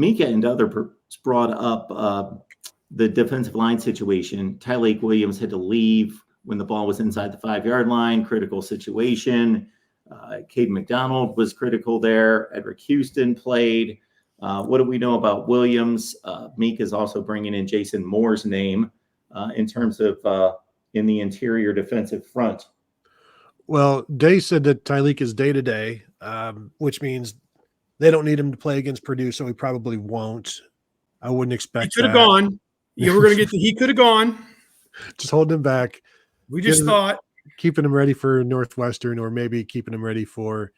Mika and others brought up the defensive line situation. Tyleik Williams had to leave when the ball was inside the 5-yard line, critical situation. Caden McDonald was critical there. Edric Houston played. What do we know about Williams? Meek is also bringing in Jason Moore's name in terms of in the interior defensive front. Well, Day said that Tyleik is day-to-day, which means they don't need him to play against Purdue, so he probably won't. I wouldn't expect he could have gone. Yeah, we're going to get he could have gone. Just holding him back. We just thought. Keeping him ready for Northwestern, or maybe keeping him ready for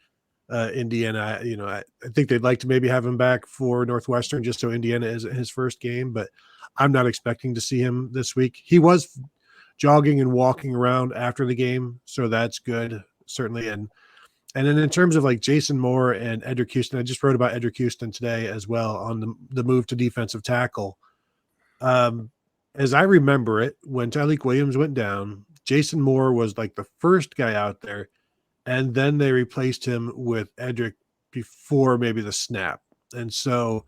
Indiana. I think they'd like to maybe have him back for Northwestern just so Indiana isn't his first game, but I'm not expecting to see him this week. He was jogging and walking around after the game, so that's good, certainly. And then in terms of like Jason Moore and Edric Houston, I just wrote about Edric Houston today as well on the move to defensive tackle. As I remember it, when Tyleik Williams went down, Jason Moore was like the first guy out there, and then they replaced him with Edric before maybe the snap. And so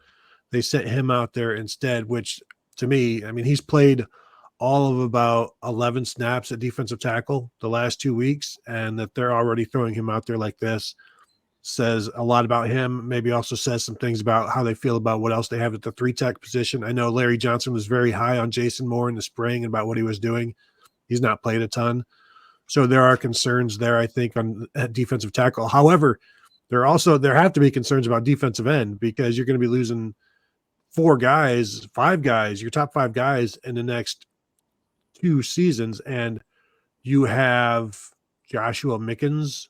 they sent him out there instead, which to me, I mean, he's played all of about 11 snaps at defensive tackle the last 2 weeks, and that they're already throwing him out there like this says a lot about him. Maybe also says some things about how they feel about what else they have at the 3-tech position. I know Larry Johnson was very high on Jason Moore in the spring and about what he was doing. He's not played a ton. So there are concerns there, I think, on defensive tackle. However, there have to be concerns about defensive end, because you're going to be losing 5 guys, your top 5 guys in the next 2 seasons. And you have Joshua Mickens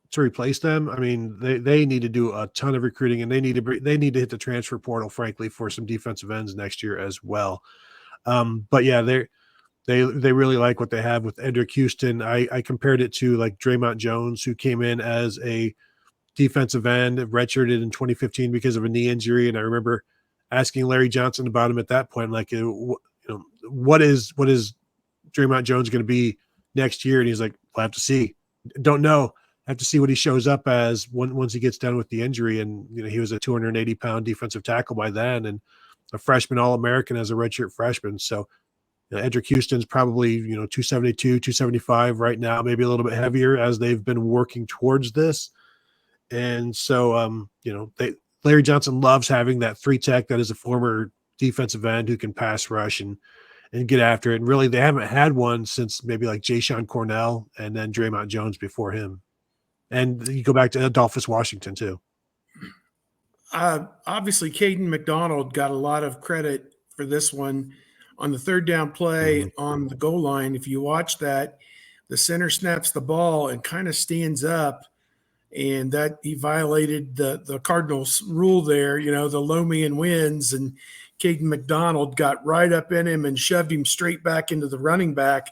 to replace them. I mean, they need to do a ton of recruiting, and they need to hit the transfer portal, frankly, for some defensive ends next year as well. But yeah, they really like what they have with Edric Houston. I compared it to like Draymond Jones, who came in as a defensive end, redshirted in 2015 because of a knee injury. And I remember asking Larry Johnson about him at that point, like, what is Draymond Jones going to be next year? And he's like, we'll have to see. Don't know. Have to see what he shows up as once he gets done with the injury. And he was a 280-pound defensive tackle by then, and a freshman All-American as a redshirt freshman. So Edric Houston's probably 272, 275 right now, maybe a little bit heavier as they've been working towards this. And so Larry Johnson loves having that 3-tech that is a former defensive end who can pass rush and get after it. And really, they haven't had one since maybe like Jayshon Cornell and then Draymond Jones before him. And you go back to Adolphus Washington too. Obviously, Caden McDonald got a lot of credit for this one on the 3rd down play on the goal line. If you watch that, the center snaps the ball and kind of stands up, and that he violated the Cardinals rule there, the low man wins, and Caden McDonald got right up in him and shoved him straight back into the running back,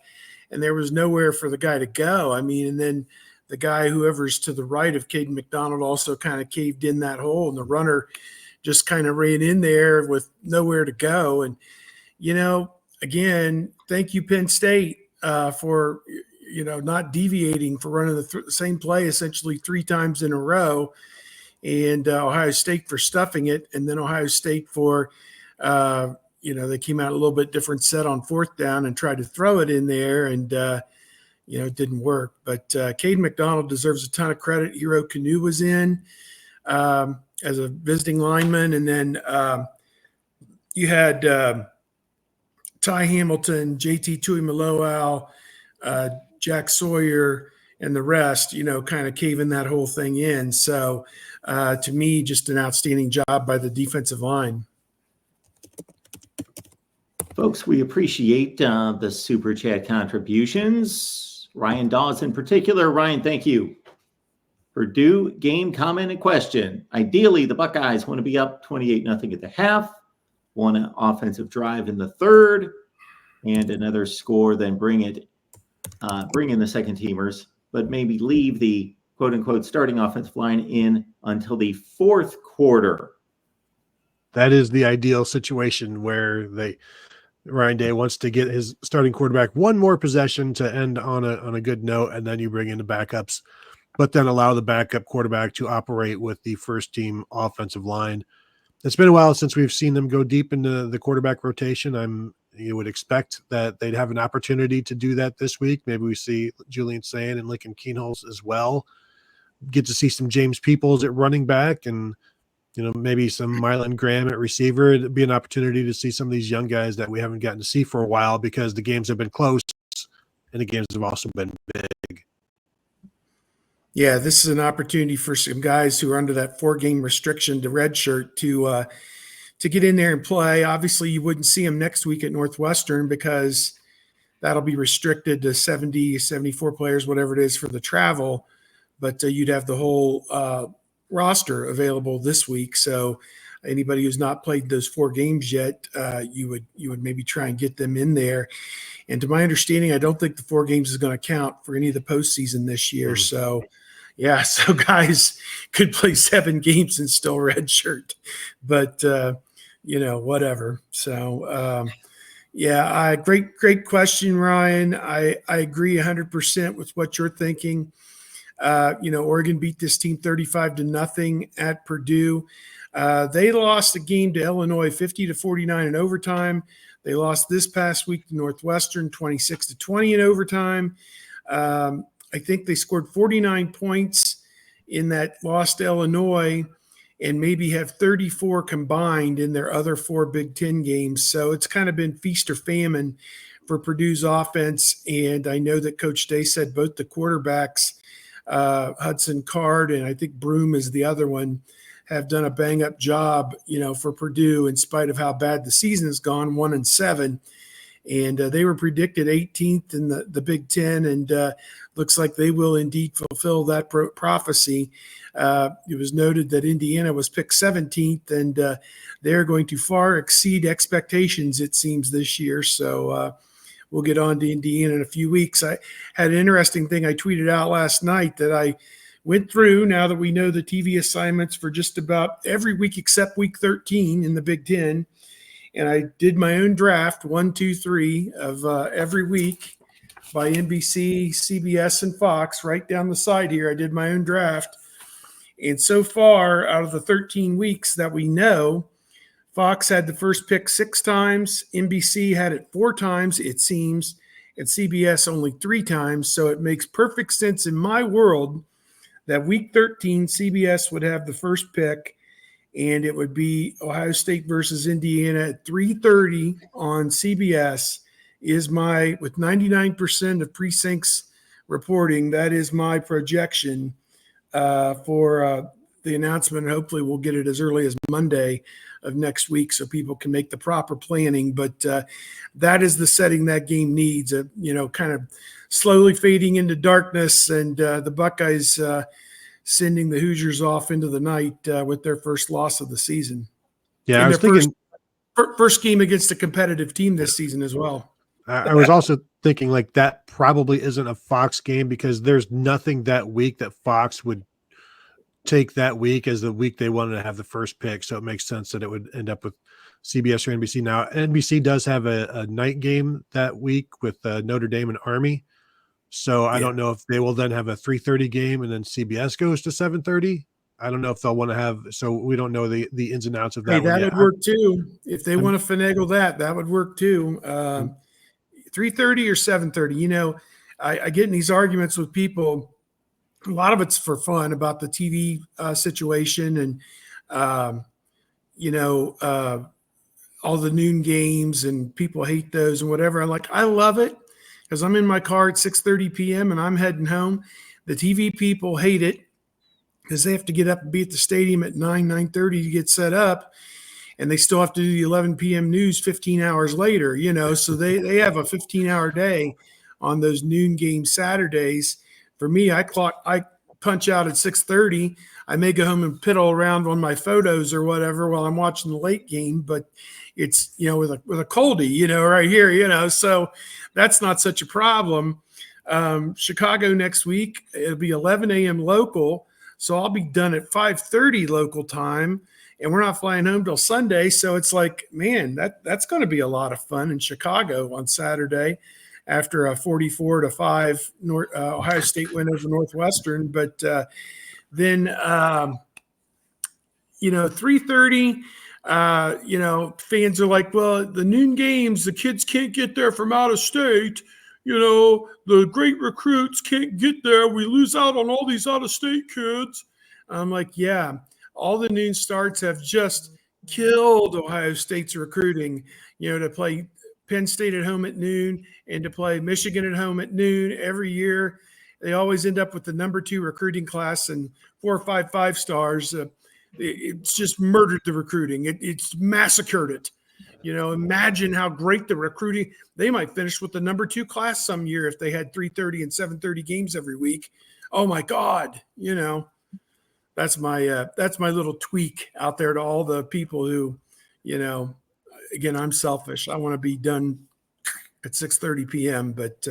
and there was nowhere for the guy to go. I mean, and then the guy, whoever's to the right of Caden McDonald, also kind of caved in that hole, and the runner just kind of ran in there with nowhere to go. And, again, thank you, Penn State, for, not deviating, for running the same play essentially 3 times in a row, and Ohio State for stuffing it, and then Ohio State for, they came out a little bit different set on 4th down and tried to throw it in there, and, it didn't work. But Caden McDonald deserves a ton of credit. Hero Canoe was in as a visiting lineman, and then you had Ty Hamilton, JT Tuimoloau, Jack Sawyer, and the rest, kind of caving that whole thing in. So to me, just an outstanding job by the defensive line. Folks, we appreciate the Super Chat contributions. Ryan Dawes in particular. Ryan, thank you. Purdue game comment and question. Ideally, the Buckeyes want to be up 28-0 at the half, one offensive drive in the 3rd, and another score, then bring in the second teamers, but maybe leave the quote-unquote starting offensive line in until the 4th quarter. That is the ideal situation where Ryan Day wants to get his starting quarterback one more possession to end on a good note, and then you bring in the backups, but then allow the backup quarterback to operate with the first team offensive line. It's been a while since we've seen them go deep into the quarterback rotation. You would expect that they'd have an opportunity to do that this week. Maybe we see Julian Sand and Lincoln Keenholz as well. Get to see some James Peoples at running back, and maybe some Mylan Graham at receiver. It'd be an opportunity to see some of these young guys that we haven't gotten to see for a while because the games have been close and the games have also been big. Yeah, this is an opportunity for some guys who are under that 4-game restriction to redshirt to get in there and play. Obviously, you wouldn't see them next week at Northwestern because that'll be restricted to 70, 74 players, whatever it is for the travel. But you'd have the whole roster available this week. So anybody who's not played those 4 games yet, you would maybe try and get them in there. And to my understanding, I don't think the 4 games is going to count for any of the postseason this year. So, yeah, so guys could play 7 games and still redshirt. But, whatever. So, great question, Ryan. I agree 100% with what you're thinking. Oregon beat this team 35-0 at Purdue. They lost a game to Illinois 50-49 in overtime. They lost this past week to Northwestern 26-20 in overtime. I think they scored 49 points in that loss to Illinois and maybe have 34 combined in their other 4 Big Ten games. So it's kind of been feast or famine for Purdue's offense. And I know that Coach Day said both the quarterbacks, Hudson Card and I think Broom is the other one, have done a bang-up job, for Purdue in spite of how bad the season has gone, 1-7. And they were predicted 18th in the Big Ten, and looks like they will indeed fulfill that prophecy. It was noted that Indiana was picked 17th, and they're going to far exceed expectations, it seems, this year. So we'll get on to Indiana in a few weeks. I had an interesting thing I tweeted out last night that I went through now that we know the TV assignments for just about every week except week 13 in the Big Ten. And I did my own draft, 1, 2, 3 of every week by NBC, CBS, and Fox. Right down the side here, I did my own draft. And so far, out of the 13 weeks that we know, Fox had the first pick 6 times. NBC had it 4 times, it seems, and CBS only 3 times. So it makes perfect sense in my world that week 13, CBS would have the first pick, and it would be Ohio State versus Indiana at 3:30 on CBS is with 99% of precincts reporting, that is my projection for the announcement. And hopefully we'll get it as early as Monday of next week so people can make the proper planning. But that is the setting that game needs, kind of slowly fading into darkness, and the Buckeyes sending the Hoosiers off into the night with their first loss of the season. Yeah, I was thinking first game against a competitive team this season as well. I was also thinking like that probably isn't a Fox game because there's nothing that week that Fox would take that week as the week they wanted to have the first pick. So it makes sense that it would end up with CBS or NBC. Now, NBC does have a night game that week with Notre Dame and Army. So I don't know if they will then have a 3:30 game and then CBS goes to 7:30. I don't know if they'll want to have, so we don't know the ins and outs of that. Hey, that would work too. If they want to finagle that would work too. 3:30 or 7:30. I get in these arguments with people. A lot of it's for fun about the TV situation and, all the noon games, and people hate those and whatever. I love it because I'm in my car at 6:30 p.m. and I'm heading home. The TV people hate it because they have to get up and be at the stadium at 9:30 to get set up. And they still have to do the 11 p.m. news 15 hours later, so they have a 15-hour day on those noon game Saturdays. For me, I punch out at 6:30. I may go home and piddle around on my photos or whatever while I'm watching the late game, but it's, with a coldie, right here, so that's not such a problem. Chicago next week, it'll be 11 a.m. local. So I'll be done at 5:30 local time, and we're not flying home till Sunday. So it's like, man, that's going to be a lot of fun in Chicago on Saturday after a 44-5 Ohio State win over Northwestern. But then, 3:30, Fans are like, well, the noon games, the kids can't get there from out of state. The great recruits can't get there. We lose out on all these out of state kids. I'm like, yeah, all the noon starts have just killed Ohio State's recruiting, to play Penn State at home at noon and to play Michigan at home at noon every year. They always end up with the number 2 recruiting class and 4 or 5 5-stars. It's just murdered the recruiting. It's massacred it. Imagine how great the recruiting. They might finish with the number 2 class some year if they had 3:30 and 7:30 games every week. Oh my God. That's my little tweak out there to all the people who, again, I'm selfish. I want to be done at 6:30 p.m., but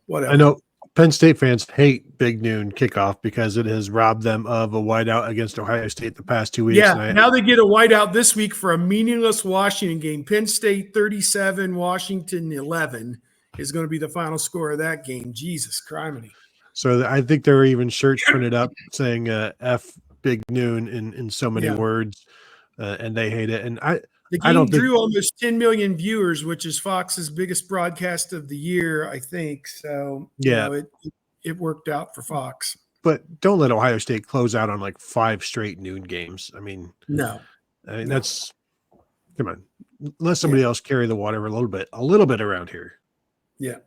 whatever. I know Penn State fans hate Big Noon kickoff because it has robbed them of a whiteout against Ohio State the past 2 weeks. Yeah, now they get a whiteout this week for a meaningless Washington game. Penn State 37, Washington 11 is going to be the final score of that game. Jesus criminy. So I think there are even shirts printed up saying F Big Noon in so many words, and they hate it. And the game drew almost 10 million viewers, which is Fox's biggest broadcast of the year, I think. So, it worked out for Fox. But don't let Ohio State close out on like 5 straight noon games. I mean, that's come on. Let somebody else carry the water a little bit around here. Yeah.